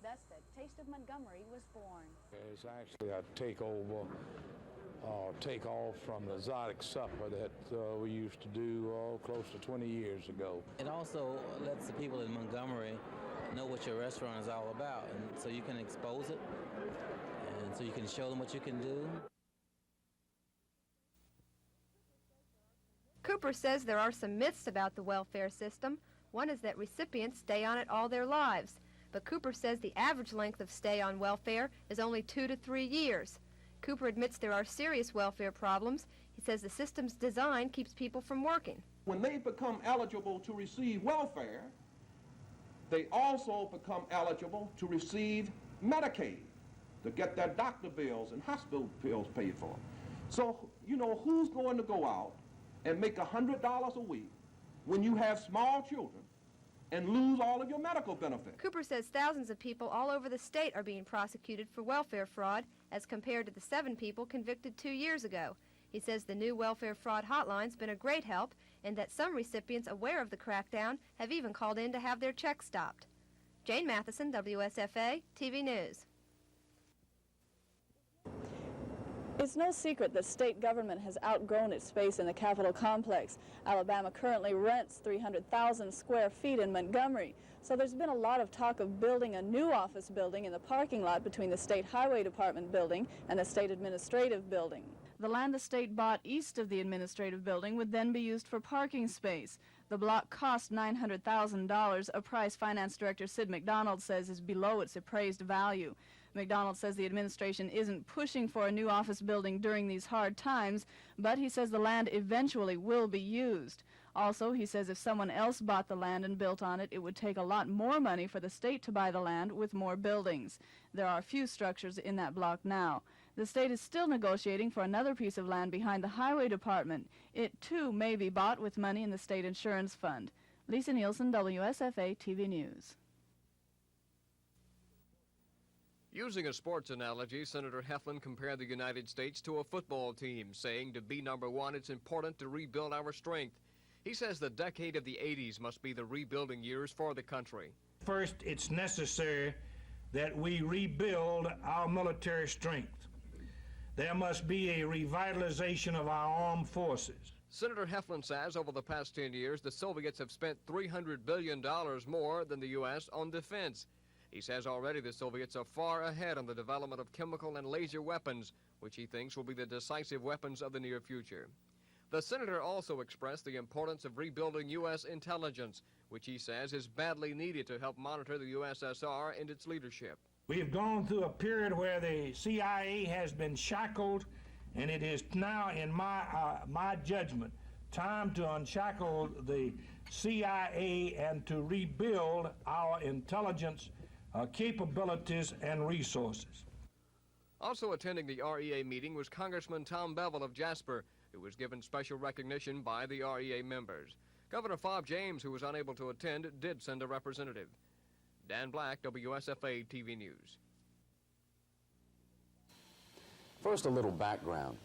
thus the Taste of Montgomery was born. It's actually a takeoff from the exotic supper that we used to do close to 20 years ago. It also lets the people in Montgomery know what your restaurant is all about, and so you can expose it, and so you can show them what you can do. Cooper says there are some myths about the welfare system. One is that recipients stay on it all their lives. But Cooper says the average length of stay on welfare is only 2 to 3 years. Cooper admits there are serious welfare problems. He says the system's design keeps people from working. When they become eligible to receive welfare, they also become eligible to receive Medicaid, to get their doctor bills and hospital bills paid for. So, you know, who's going to go out and make $100 a week when you have small children and lose all of your medical benefits? Cooper says thousands of people all over the state are being prosecuted for welfare fraud as compared to the 7 people convicted 2 years ago. He says the new welfare fraud hotline's been a great help and that some recipients aware of the crackdown have even called in to have their checks stopped. Jane Matheson, WSFA, TV News. It's no secret that state government has outgrown its space in the Capitol complex. Alabama currently rents 300,000 square feet in Montgomery, so there's been a lot of talk of building a new office building in the parking lot between the State Highway Department building and the State Administrative building. The land the state bought east of the administrative building would then be used for parking space. The block cost $900,000, a price Finance Director Sid McDonald says is below its appraised value. McDonald says the administration isn't pushing for a new office building during these hard times, but he says the land eventually will be used. Also, he says if someone else bought the land and built on it, it would take a lot more money for the state to buy the land with more buildings. There are few structures in that block now. The state is still negotiating for another piece of land behind the Highway Department. It, too, may be bought with money in the State Insurance Fund. Lisa Nielsen, WSFA TV News. Using a sports analogy, Senator Heflin compared the United States to a football team, saying to be number one, it's important to rebuild our strength. He says the decade of the 80s must be the rebuilding years for the country. First, it's necessary that we rebuild our military strength. There must be a revitalization of our armed forces. Senator Heflin says over the past 10 years, the Soviets have spent $300 billion more than the U.S. on defense. He says already the Soviets are far ahead on the development of chemical and laser weapons, which he thinks will be the decisive weapons of the near future. The senator also expressed the importance of rebuilding U.S. intelligence, which he says is badly needed to help monitor the USSR and its leadership. We have gone through a period where the CIA has been shackled, and it is now, in my judgment, time to unshackle the CIA and to rebuild our intelligence capabilities and resources. Also attending the REA meeting was Congressman Tom Bevel of Jasper, who was given special recognition by the REA members. Governor Fob James, who was unable to attend, did send a representative. Dan Black, WSFA TV News. First, a little background.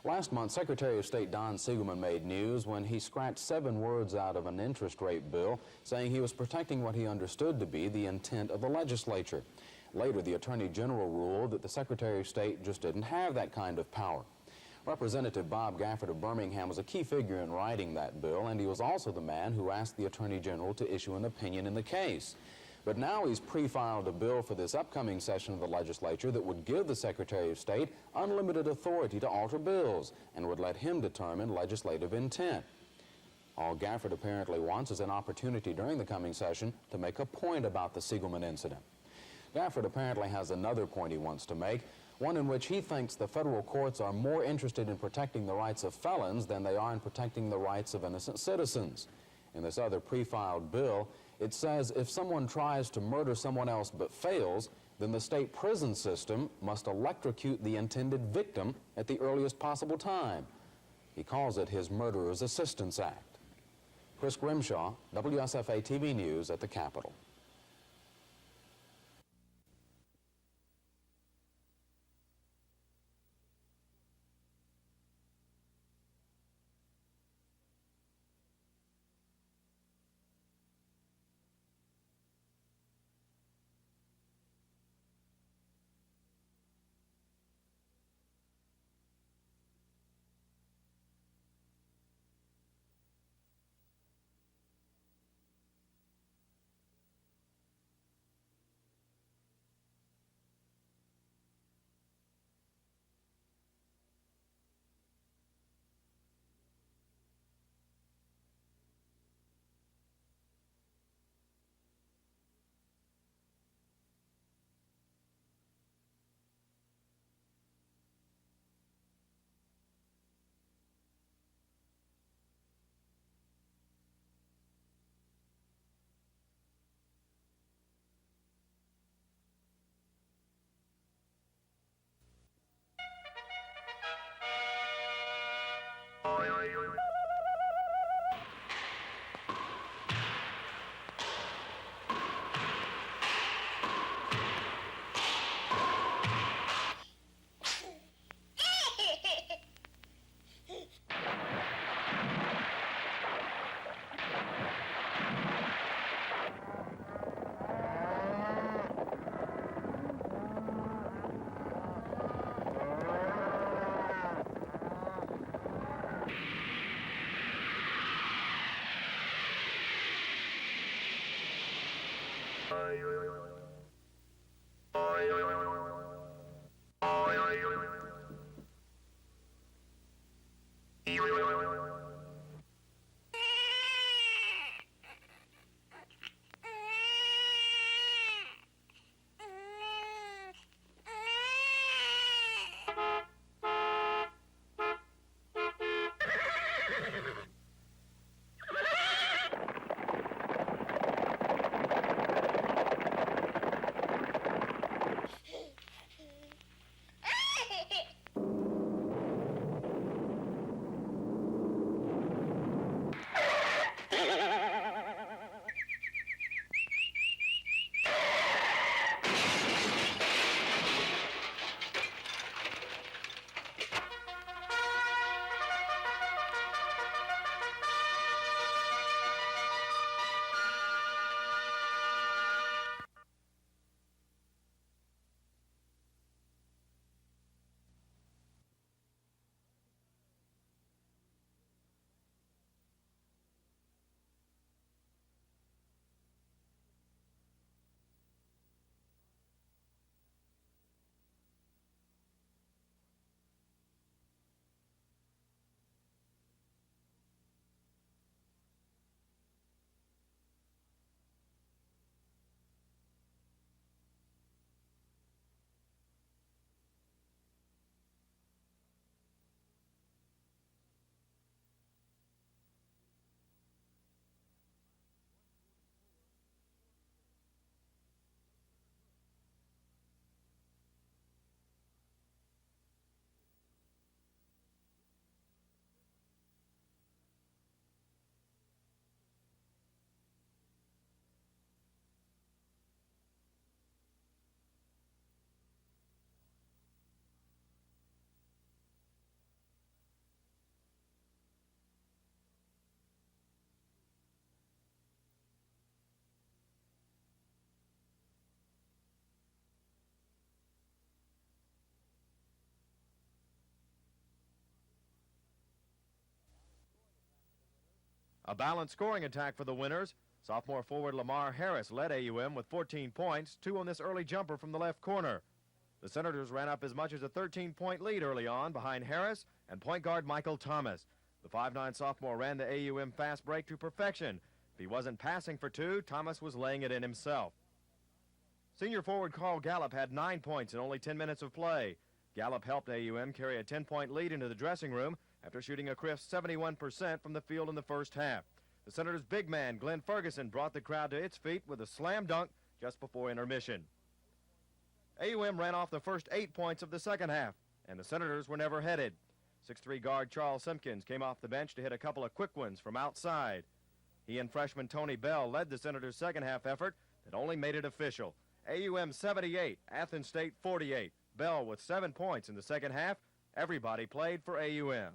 Last month, Secretary of State Don Siegelman made news when he scratched 7 words out of an interest rate bill, saying he was protecting what he understood to be the intent of the legislature. Later, the Attorney General ruled that the Secretary of State just didn't have that kind of power. Representative Bob Gafford of Birmingham was a key figure in writing that bill, and he was also the man who asked the Attorney General to issue an opinion in the case. But now he's pre-filed a bill for this upcoming session of the legislature that would give the Secretary of State unlimited authority to alter bills and would let him determine legislative intent. All Gafford apparently wants is an opportunity during the coming session to make a point about the Siegelman incident. Gafford apparently has another point he wants to make, one in which he thinks the federal courts are more interested in protecting the rights of felons than they are in protecting the rights of innocent citizens. In this other pre-filed bill, it says if someone tries to murder someone else but fails, then the state prison system must electrocute the intended victim at the earliest possible time. He calls it his Murderer's Assistance Act. Chris Grimshaw, WSFA TV News at the Capitol. A balanced scoring attack for the winners. Sophomore forward Lamar Harris led AUM with 14 points, 2 on this early jumper from the left corner. The Senators ran up as much as a 13-point lead early on behind Harris and point guard Michael Thomas. The 5'9 sophomore ran the AUM fast break to perfection. If he wasn't passing for 2, Thomas was laying it in himself. Senior forward Carl Gallup had 9 points in only 10 minutes of play. Gallup helped AUM carry a 10-point lead into the dressing room after shooting a crisp 71% from the field in the first half. The Senators' big man, Glenn Ferguson, brought the crowd to its feet with a slam dunk just before intermission. AUM ran off the first 8 points of the second half, and the Senators were never headed. 6'3 guard Charles Simpkins came off the bench to hit a couple of quick ones from outside. He and freshman Tony Bell led the Senators' second half effort that only made it official. AUM 78, Athens State 48. Bell with 7 points in the second half. Everybody played for AUM.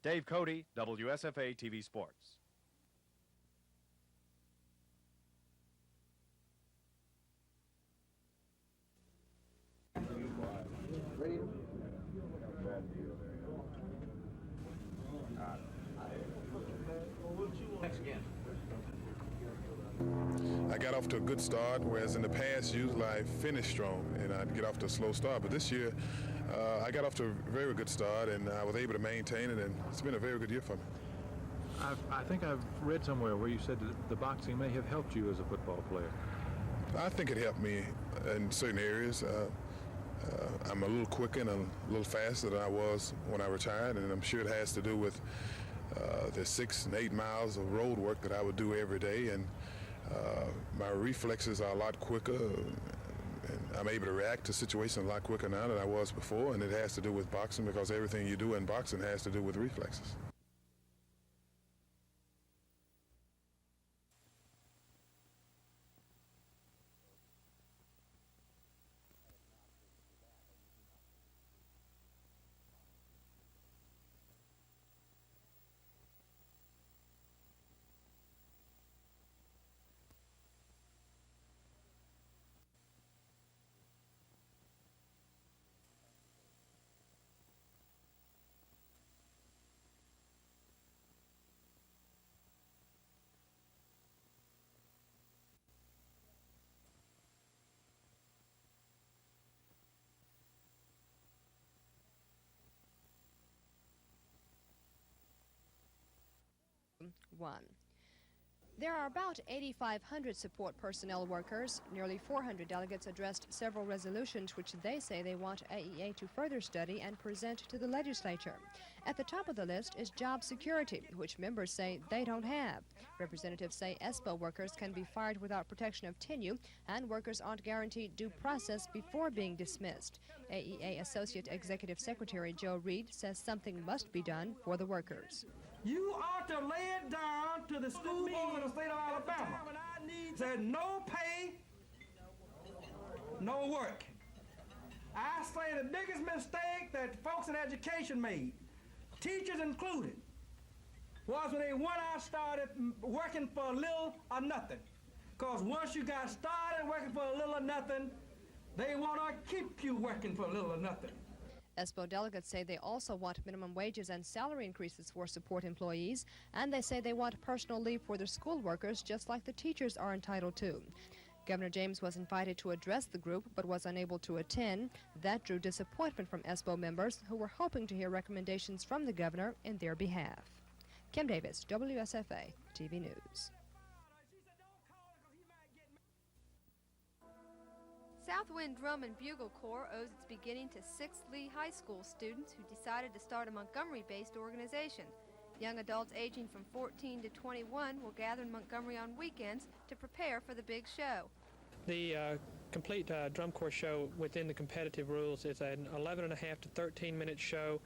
Dave Cody, WSFA TV Sports. I got off to a good start, whereas in the past, usually I finish strong and I'd get off to a slow start. But this year, I got off to a very good start and I was able to maintain it, and it's been a very good year for me. I think I've read somewhere where you said that the boxing may have helped you as a football player. I think it helped me in certain areas. I'm a little quicker and a little faster than I was when I retired, and I'm sure it has to do with the 6 and 8 miles of road work that I would do every day, and my reflexes are a lot quicker, and I'm able to react to situations a lot quicker now than I was before, and it has to do with boxing because everything you do in boxing has to do with reflexes. one. There are about 8,500 support personnel workers. Nearly 400 delegates addressed several resolutions which they say they want AEA to further study and present to the legislature. At the top of the list is job security, which members say they don't have. Representatives say ESPO workers can be fired without protection of tenure, and workers aren't guaranteed due process before being dismissed. AEA Associate Executive Secretary Joe Reed says something must be done for the workers. You ought to lay it down to the school board of the state of Alabama. Said no pay, no work. I say the biggest mistake that folks in education made, teachers included, was when they went out started working for little or nothing. Because once you got started working for a little or nothing, they want to keep you working for a little or nothing. ESPO delegates say they also want minimum wages and salary increases for support employees, and they say they want personal leave for their school workers just like the teachers are entitled to. Governor James was invited to address the group but was unable to attend. That drew disappointment from ESPO members who were hoping to hear recommendations from the governor in their behalf. Kim Davis, WSFA TV News. Southwind Drum and Bugle Corps owes its beginning to 6 Lee High School students who decided to start a Montgomery-based organization. Young adults aging from 14 to 21 will gather in Montgomery on weekends to prepare for the big show. The complete drum corps show within the competitive rules is an 11.5 to 13-minute show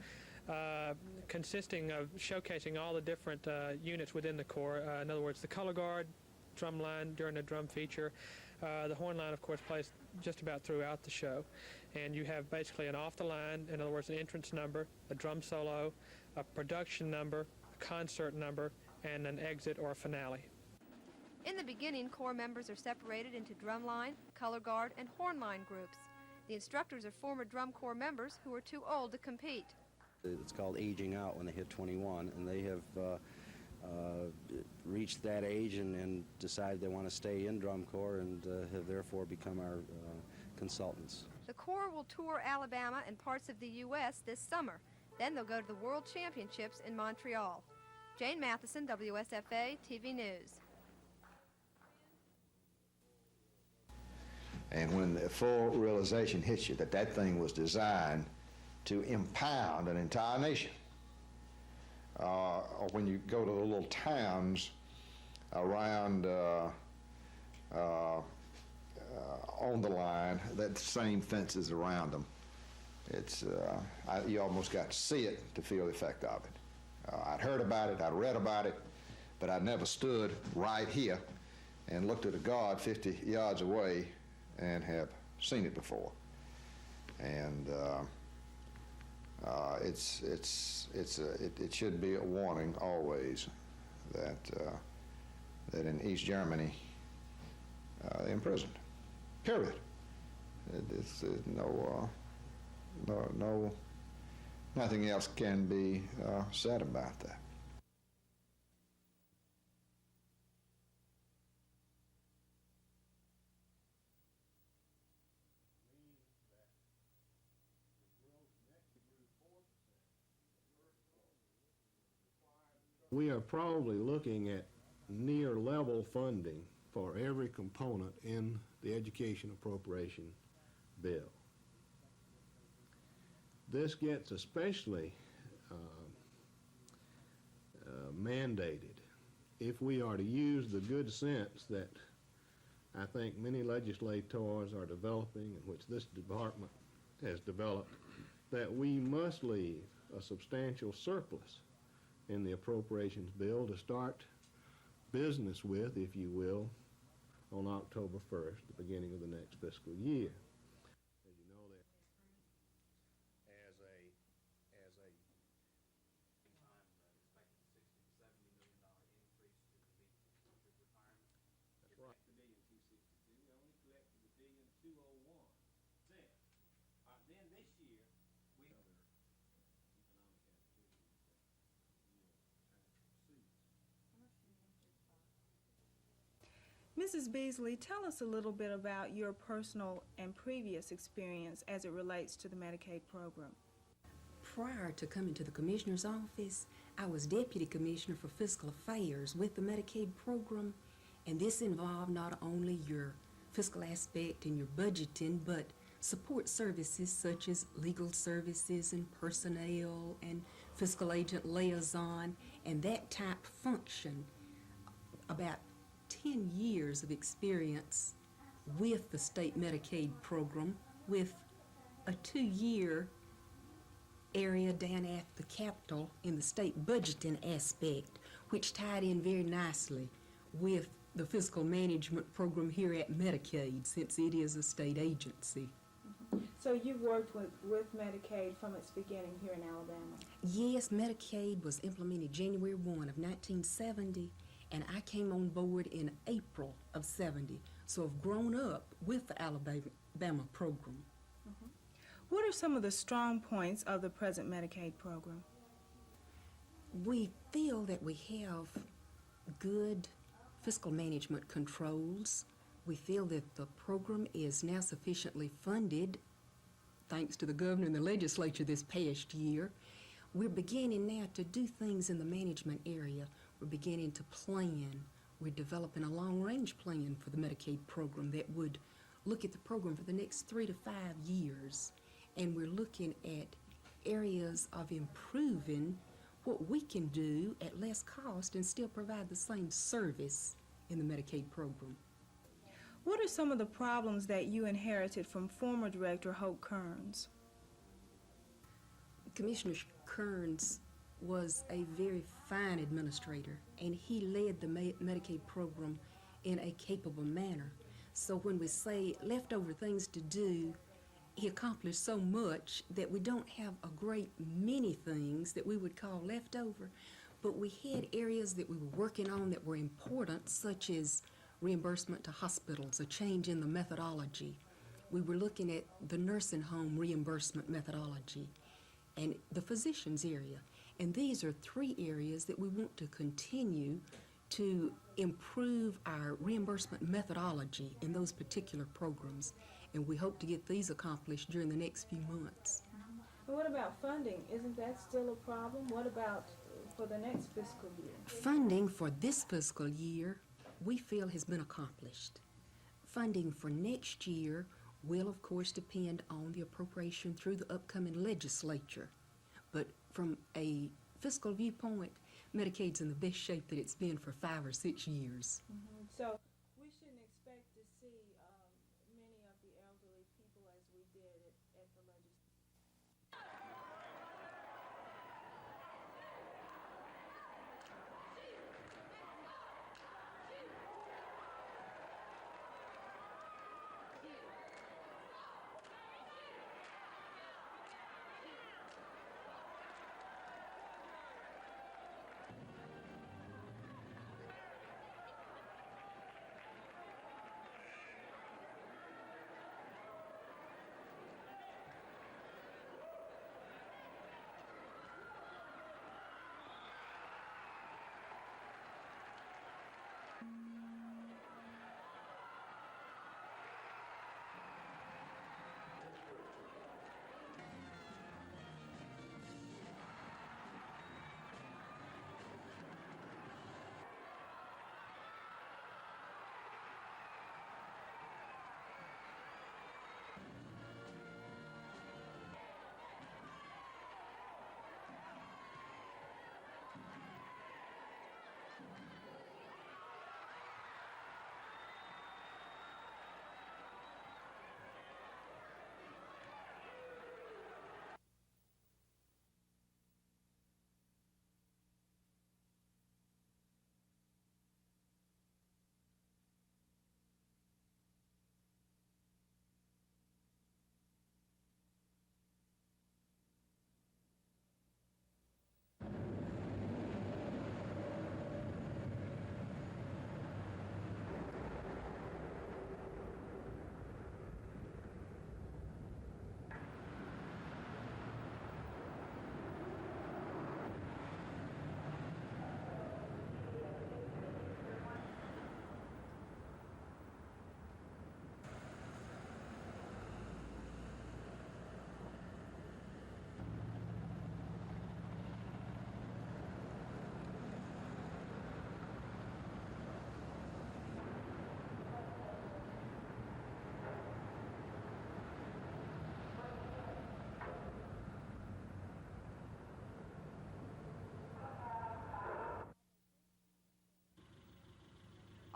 consisting of showcasing all the different units within the corps. In other words, the color guard, drum line during the drum feature. The horn line, of course, plays just about throughout the show. And you have basically an off the line, in other words, an entrance number, a drum solo, a production number, a concert number, and an exit or a finale. In the beginning, corps members are separated into drum line, color guard, and horn line groups. The instructors are former drum corps members who are too old to compete. It's called aging out when they hit 21, and they have reached that age and decided they want to stay in drum corps and have therefore become our consultants. The corps will tour Alabama and parts of the U.S. this summer. Then they'll go to the World Championships in Montreal. Jane Matheson, WSFA TV News. And when the full realization hits you that that thing was designed to impound an entire nation, or when you go to the little towns around on the line, that same fence is around them. It's you almost got to see it to feel the effect of it. I'd heard about it, I'd read about it, but I'd never stood right here and looked at a guard 50 yards away and have seen it before. And it should be a warning always that that in East Germany they're imprisoned. Period. It's nothing else can be said about that. We are probably looking at near level funding for every component in the education appropriation bill. This gets especially mandated if we are to use the good sense that I think many legislators are developing, and which this department has developed, that we must leave a substantial surplus in the appropriations bill to start business with, if you will, on October 1st, the beginning of the next fiscal year. As you know, that as a that's right. The $1,262,000. We only collected the $1,201,000. Then this year we other economic activities that Mrs. Beasley, tell us a little bit about your personal and previous experience as it relates to the Medicaid program. Prior to coming to the commissioner's office, I was Deputy Commissioner for Fiscal Affairs with the Medicaid program, and this involved not only your fiscal aspect and your budgeting, but support services such as legal services and personnel and fiscal agent liaison and that type function. About 10 years of experience with the state Medicaid program, with a 2-year area down at the Capitol in the state budgeting aspect, which tied in very nicely with the fiscal management program here at Medicaid, since it is a state agency. So you've worked with Medicaid from its beginning here in Alabama? Yes, Medicaid was implemented January 1 of 1970, and I came on board in April of 70. So I've grown up with the Alabama program. What are some of the strong points of the present Medicaid program? We feel that we have good fiscal management controls. We feel that the program is now sufficiently funded, thanks to the governor and the legislature this past year. We're beginning now to do things in the management area. We're beginning to plan. We're developing a long-range plan for the Medicaid program that would look at the program for the next 3 to 5 years. And we're looking at areas of improving what we can do at less cost and still provide the same service in the Medicaid program. What are some of the problems that you inherited from former Director Hope Kearns? Commissioner Kearns was a very fine administrator, and he led the Medicaid program in a capable manner. So when we say leftover things to do, he accomplished so much that we don't have a great many things that we would call leftover, but we had areas that we were working on that were important, such as reimbursement to hospitals, a change in the methodology. We were looking at the nursing home reimbursement methodology and the physicians area. And these are 3 areas that we want to continue to improve our reimbursement methodology in those particular programs. And we hope to get these accomplished during the next few months. And what about funding? Isn't that still a problem? What about for the next fiscal year? Funding for this fiscal year, we feel has been accomplished. Funding for next year will, of course, depend on the appropriation through the upcoming legislature. But from a fiscal viewpoint, Medicaid's in the best shape that it's been for 5 or 6 years. So we shouldn't expect to see many of the elderly people as we did at the legislature.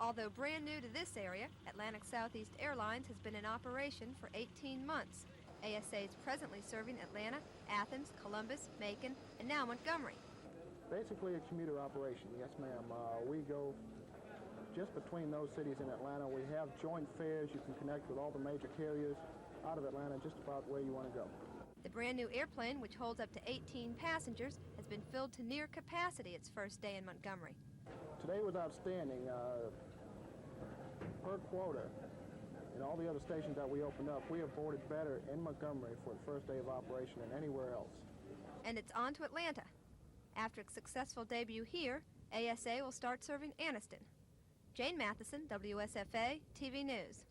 Although brand new to this area, Atlantic Southeast Airlines has been in operation for 18 months. ASA is presently serving Atlanta, Athens, Columbus, Macon, and now Montgomery. Basically a commuter operation, yes ma'am. We go just between those cities in Atlanta. We have joint fares. You can connect with all the major carriers out of Atlanta just about where you want to go. The brand new airplane, which holds up to 18 passengers, has been filled to near capacity its first day in Montgomery. Today was outstanding. Per quota, in all the other stations that we opened up, we have boarded better in Montgomery for the first day of operation than anywhere else. And it's on to Atlanta. After a successful debut here, ASA will start serving Anniston. Jane Matheson, WSFA TV News.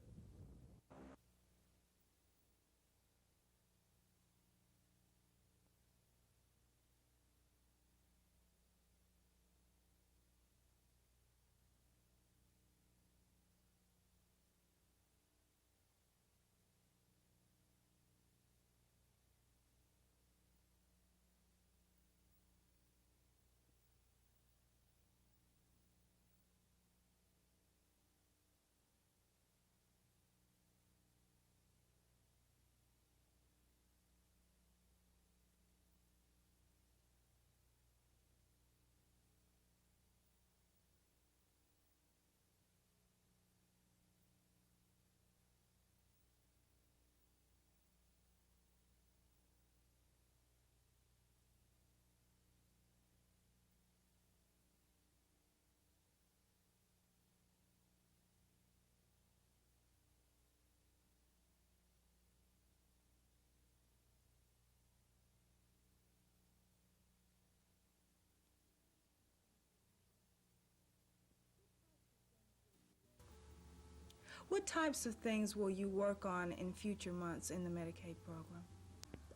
What types of things will you work on in future months in the Medicaid program?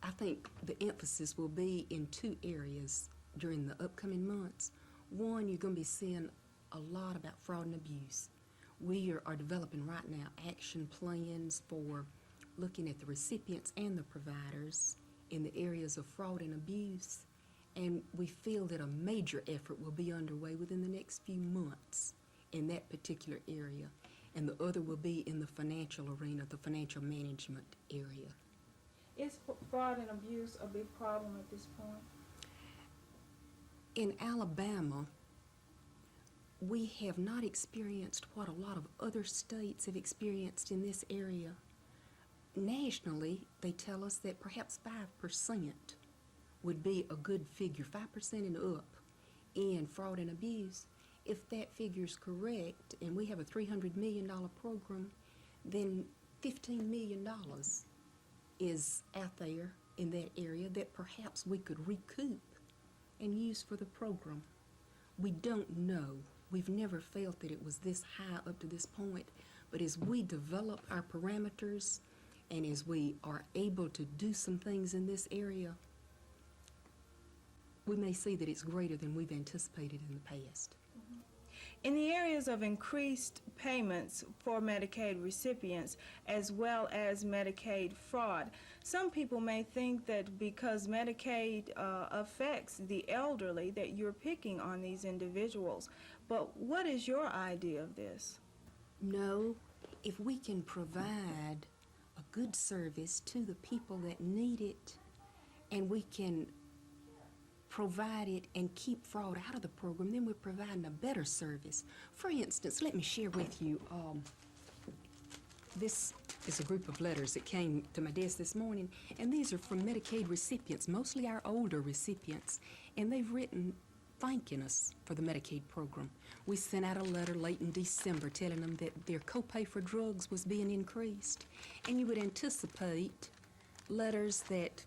I think the emphasis will be in two areas during the upcoming months. One, you're going to be seeing a lot about fraud and abuse. We are developing right now action plans for looking at the recipients and the providers in the areas of fraud and abuse, and we feel that a major effort will be underway within the next few months in that particular area, and the other will be in the financial arena, the financial management area. Is fraud and abuse a big problem at this point? In Alabama, we have not experienced what a lot of other states have experienced in this area. Nationally, they tell us that perhaps 5% would be a good figure, 5% and up in fraud and abuse. If that figure is correct, and we have a $300 million program, then $15 million is out there in that area that perhaps we could recoup and use for the program. We don't know. We've never felt that it was this high up to this point, but as we develop our parameters and as we are able to do some things in this area, we may see that it's greater than we've anticipated in the past. In the areas of increased payments for Medicaid recipients as well as Medicaid fraud, some people may think that because Medicaid affects the elderly that you're picking on these individuals. But what is your idea of this? No, if we can provide a good service to the people that need it, and we can provide it and keep fraud out of the program, then we're providing a better service. For instance, let me share with you, this is a group of letters that came to my desk this morning, and these are from Medicaid recipients, mostly our older recipients, and they've written thanking us for the Medicaid program. We sent out a letter late in December telling them that their copay for drugs was being increased, and you would anticipate letters that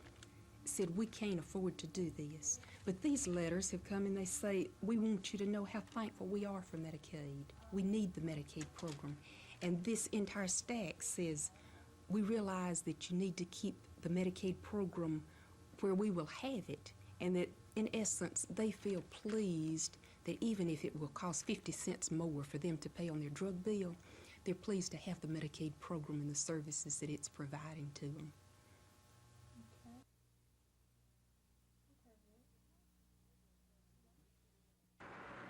said, we can't afford to do this. But these letters have come and they say, we want you to know how thankful we are for Medicaid. We need the Medicaid program. And this entire stack says, we realize that you need to keep the Medicaid program where we will have it, and that in essence, they feel pleased that even if it will cost 50 cents more for them to pay on their drug bill, they're pleased to have the Medicaid program and the services that it's providing to them.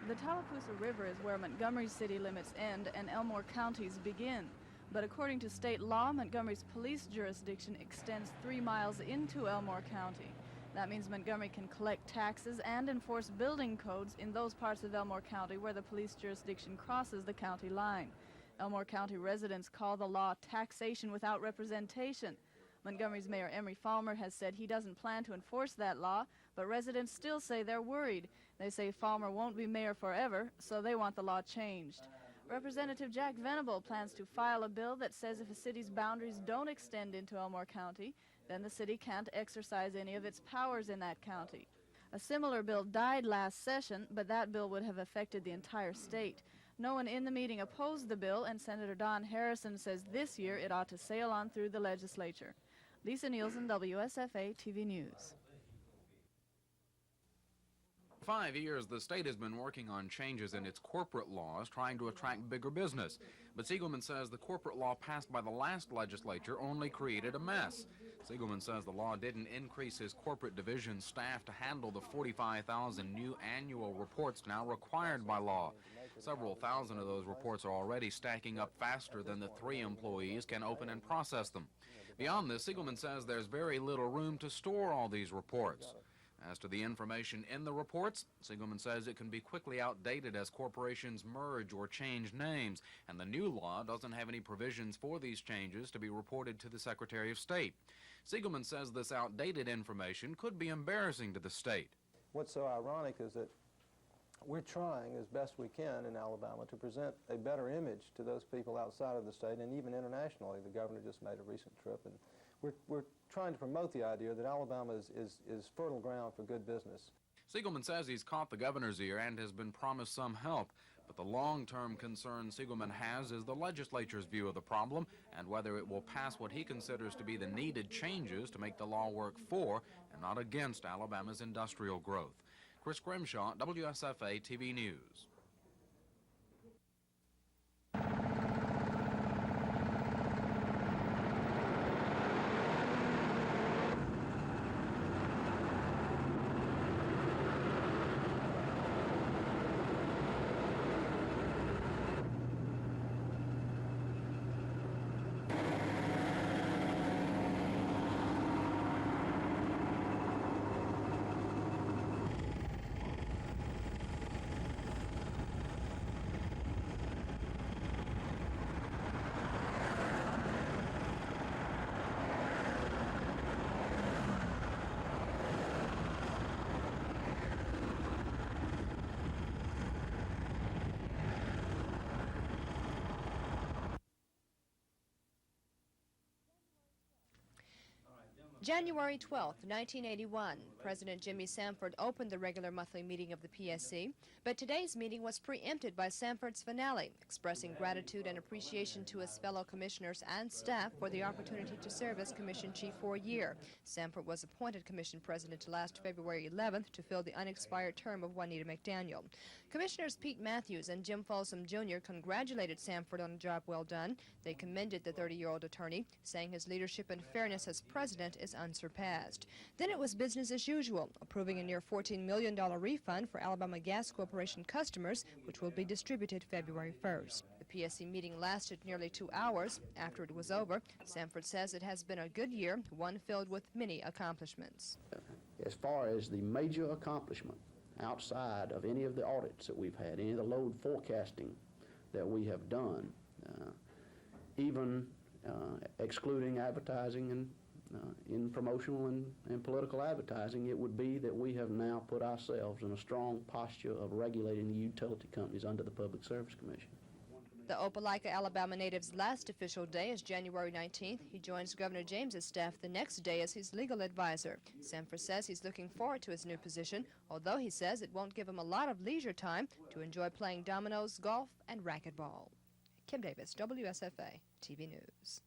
The Tallapoosa River is where Montgomery's city limits end and Elmore County's begin. But according to state law, Montgomery's police jurisdiction extends 3 miles into Elmore County. That means Montgomery can collect taxes and enforce building codes in those parts of Elmore County where the police jurisdiction crosses the county line. Elmore County residents call the law taxation without representation. Montgomery's Mayor Emery Falmer has said he doesn't plan to enforce that law, but residents still say they're worried. They say Falmer won't be mayor forever, so they want the law changed. Representative Jack Venable plans to file a bill that says if a city's boundaries don't extend into Elmore County, then the city can't exercise any of its powers in that county. A similar bill died last session, but that bill would have affected the entire state. No one in the meeting opposed the bill, and Senator Don Harrison says this year it ought to sail on through the legislature. Lisa Nielsen, WSFA TV News. 5 years, the state has been working on changes in its corporate laws, trying to attract bigger business. But Siegelman says the corporate law passed by the last legislature only created a mess. Siegelman says the law didn't increase his corporate division staff to handle the 45,000 new annual reports now required by law. Several thousand of those reports are already stacking up faster than the 3 employees can open and process them. Beyond this, Siegelman says there's very little room to store all these reports. As to the information in the reports, Siegelman says it can be quickly outdated as corporations merge or change names, and the new law doesn't have any provisions for these changes to be reported to the Secretary of State. Siegelman says this outdated information could be embarrassing to the state. What's so ironic is that we're trying as best we can in Alabama to present a better image to those people outside of the state and even internationally. The governor just made a recent trip, and we're trying to promote the idea that Alabama is fertile ground for good business. Siegelman says he's caught the governor's ear and has been promised some help, but the long-term concern Siegelman has is the legislature's view of the problem and whether it will pass what he considers to be the needed changes to make the law work for and not against Alabama's industrial growth. Chris Grimshaw, WSFA TV News. January 12, 1981, President Jimmy Sanford opened the regular monthly meeting of the PSC, but today's meeting was preempted by Sanford's finale, expressing gratitude and appreciation to his fellow commissioners and staff for the opportunity to serve as commission chief for a year. Sanford was appointed commission president last February 11th to fill the unexpired term of Juanita McDaniel. Commissioners Pete Matthews and Jim Folsom Jr. congratulated Sanford on a job well done. They commended the 30-year-old attorney, saying his leadership and fairness as president is unsurpassed. Then it was business as usual, approving a near $14 million refund for Alabama Gas Corporation customers, which will be distributed February 1st. The PSC meeting lasted nearly 2 hours. After it was over, Sanford says it has been a good year, one filled with many accomplishments. As far as the major accomplishment outside of any of the audits that we've had, any of the load forecasting that we have done, even excluding advertising and in promotional and political advertising, it would be that we have now put ourselves in a strong posture of regulating the utility companies under the Public Service Commission. The Opelika, Alabama native's last official day is January 19th. He joins Governor James's staff the next day as his legal advisor. Sanford says he's looking forward to his new position, although he says it won't give him a lot of leisure time to enjoy playing dominoes, golf, and racquetball. Kim Davis, WSFA TV News.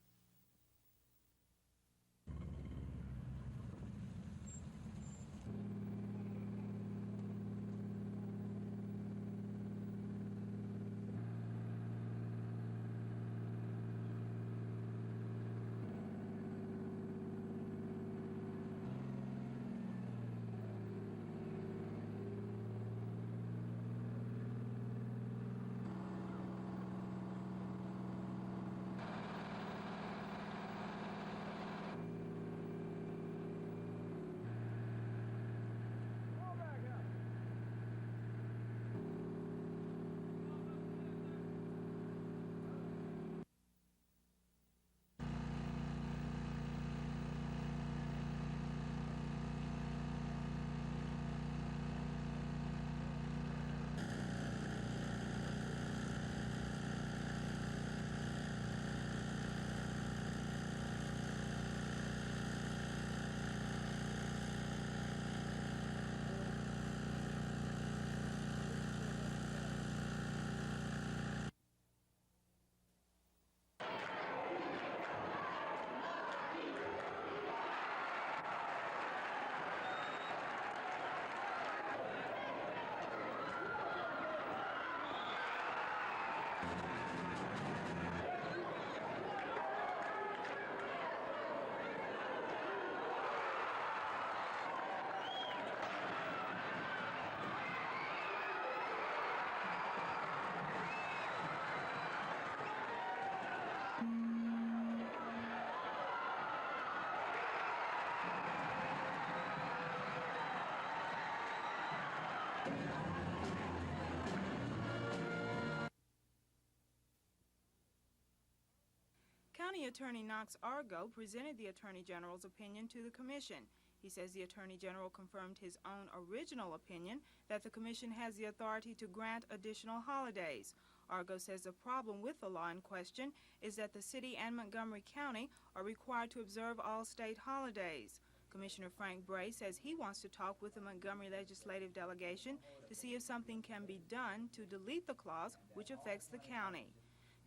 County Attorney Knox Argo presented the Attorney General's opinion to the Commission. He says the Attorney General confirmed his own original opinion that the Commission has the authority to grant additional holidays. Argo says the problem with the law in question is that the city and Montgomery County are required to observe all state holidays. Commissioner Frank Bray says he wants to talk with the Montgomery legislative delegation to see if something can be done to delete the clause which affects the county.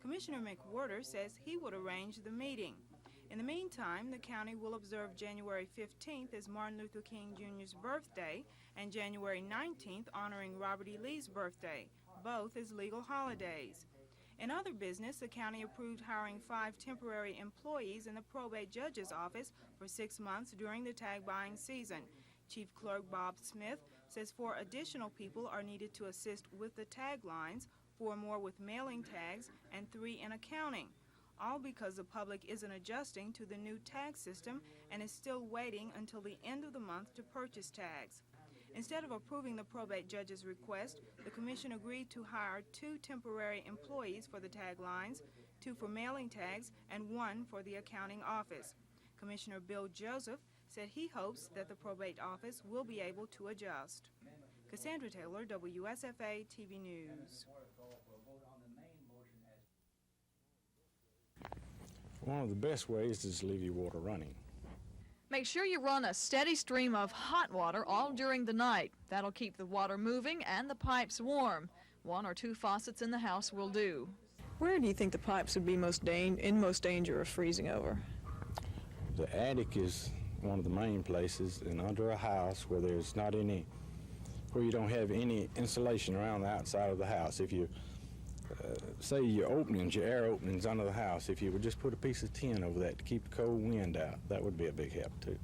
Commissioner McWhorter says he would arrange the meeting. In the meantime, the county will observe January 15th as Martin Luther King Jr.'s birthday and January 19th honoring Robert E. Lee's birthday, both as legal holidays. In other business, the county approved hiring 5 temporary employees in the probate judge's office for 6 months during the tag buying season. Chief Clerk Bob Smith says 4 additional people are needed to assist with the tag lines, 4 more with mailing tags, and 3 in accounting, all because the public isn't adjusting to the new tag system and is still waiting until the end of the month to purchase tags. Instead of approving the probate judge's request, the Commission agreed to hire 2 temporary employees for the tag lines, 2 for mailing tags, and 1 for the accounting office. Commissioner Bill Joseph said he hopes that the probate office will be able to adjust. Cassandra Taylor, WSFA TV News. One of the best ways is to leave your water running. Make sure you run a steady stream of hot water all during the night. That'll keep the water moving and the pipes warm. 1 or 2 faucets in the house will do. Where do you think the pipes would be in most danger of freezing over? The attic is one of the main places, and under a house where there's not any, where you don't have any insulation around the outside of the house. If you say your air openings under the house, if you would just put a piece of tin over that to keep the cold wind out, that would be a big help too.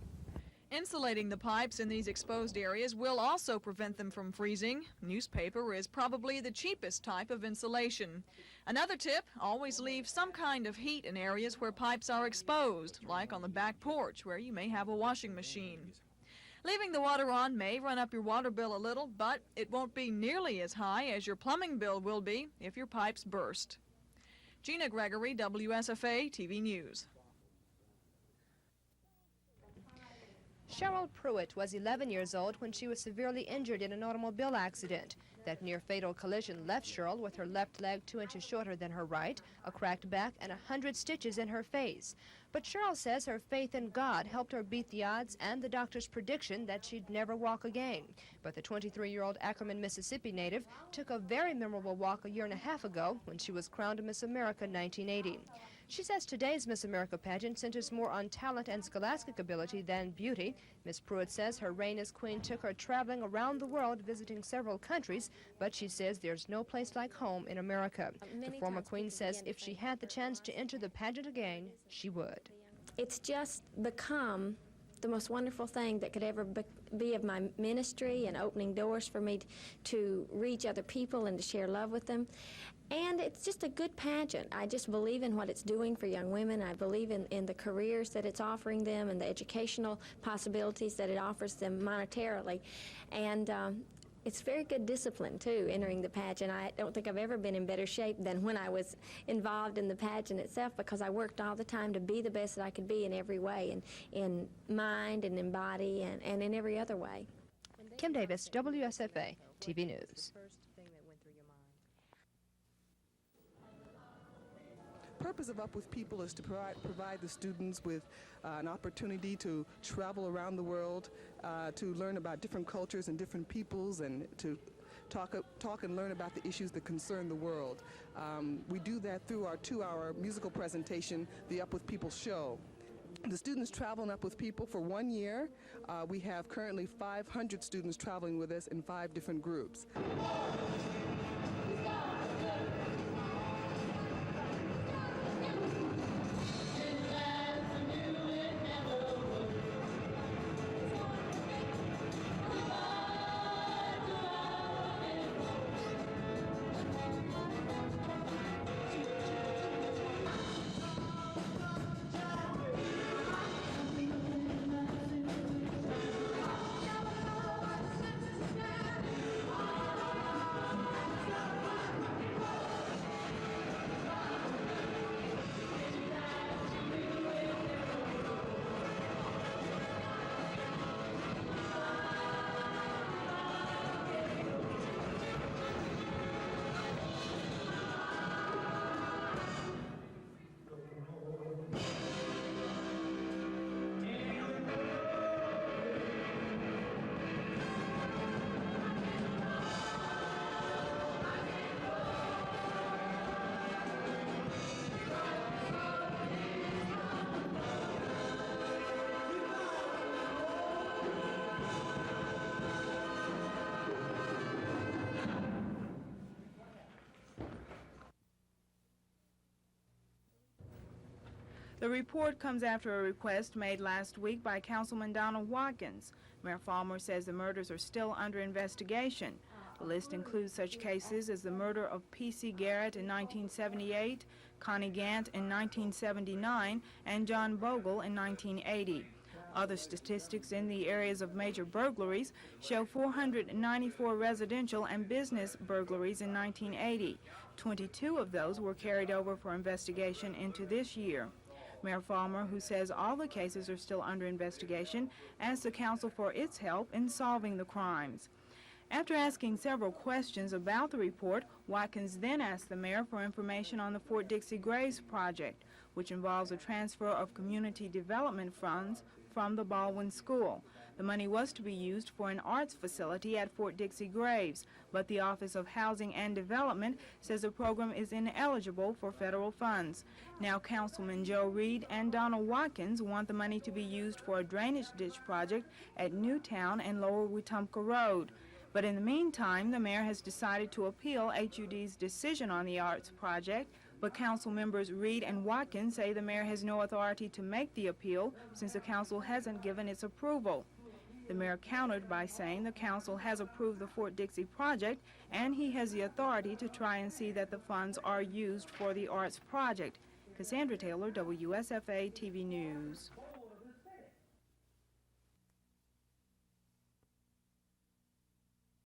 Insulating the pipes in these exposed areas will also prevent them from freezing. Newspaper is probably the cheapest type of insulation. Another tip, always leave some kind of heat in areas where pipes are exposed, like on the back porch where you may have a washing machine. Leaving the water on may run up your water bill a little, but it won't be nearly as high as your plumbing bill will be if your pipes burst. Gina Gregory, WSFA TV News. Cheryl Pruitt was 11 years old when she was severely injured in an automobile accident. That near-fatal collision left Cheryl with her left leg 2 inches shorter than her right, a cracked back, and 100 stitches in her face. But Cheryl says her faith in God helped her beat the odds and the doctor's prediction that she'd never walk again. But the 23-year-old Ackerman, Mississippi native took a very memorable walk a year and a half ago when she was crowned Miss America 1980. She says today's Miss America pageant centers more on talent and scholastic ability than beauty. Miss Pruitt says her reign as queen took her traveling around the world, visiting several countries, but she says there's no place like home in America. The former queen says if she had the chance to enter the pageant again, she would. It's just become the most wonderful thing that could ever be of my ministry, and opening doors for me to reach other people and to share love with them. And it's just a good pageant. I just believe in what it's doing for young women. I believe in the careers that it's offering them and the educational possibilities that it offers them monetarily. And it's very good discipline, too, entering the pageant. I don't think I've ever been in better shape than when I was involved in the pageant itself, because I worked all the time to be the best that I could be in every way, in mind and in body and in every other way. Kim Davis, WSFA TV News. The purpose of Up With People is to provide the students with an opportunity to travel around the world, to learn about different cultures and different peoples, and to talk and learn about the issues that concern the world. We do that through our 2-hour musical presentation, the Up With People show. The students travel in Up With People for 1 year. We have currently 500 students traveling with us in 5 different groups. The report comes after a request made last week by Councilman Donald Watkins. Mayor Falmer says the murders are still under investigation. The list includes such cases as the murder of P.C. Garrett in 1978, Connie Gant in 1979, and John Bogle in 1980. Other statistics in the areas of major burglaries show 494 residential and business burglaries in 1980. 22 of those were carried over for investigation into this year. Mayor Falmer, who says all the cases are still under investigation, asked the council for its help in solving the crimes. After asking several questions about the report, Watkins then asked the mayor for information on the Fort Dixie Graves project, which involves a transfer of community development funds from the Baldwin School. The money was to be used for an arts facility at Fort Dixie Graves, but the Office of Housing and Development says the program is ineligible for federal funds. Now Councilman Joe Reed and Donald Watkins want the money to be used for a drainage ditch project at Newtown and Lower Wetumpka Road. But in the meantime, the mayor has decided to appeal HUD's decision on the arts project, but council members Reed and Watkins say the mayor has no authority to make the appeal since the council hasn't given its approval. The mayor countered by saying the council has approved the Fort Dixie project and he has the authority to try and see that the funds are used for the arts project. Cassandra Taylor, WSFA TV News.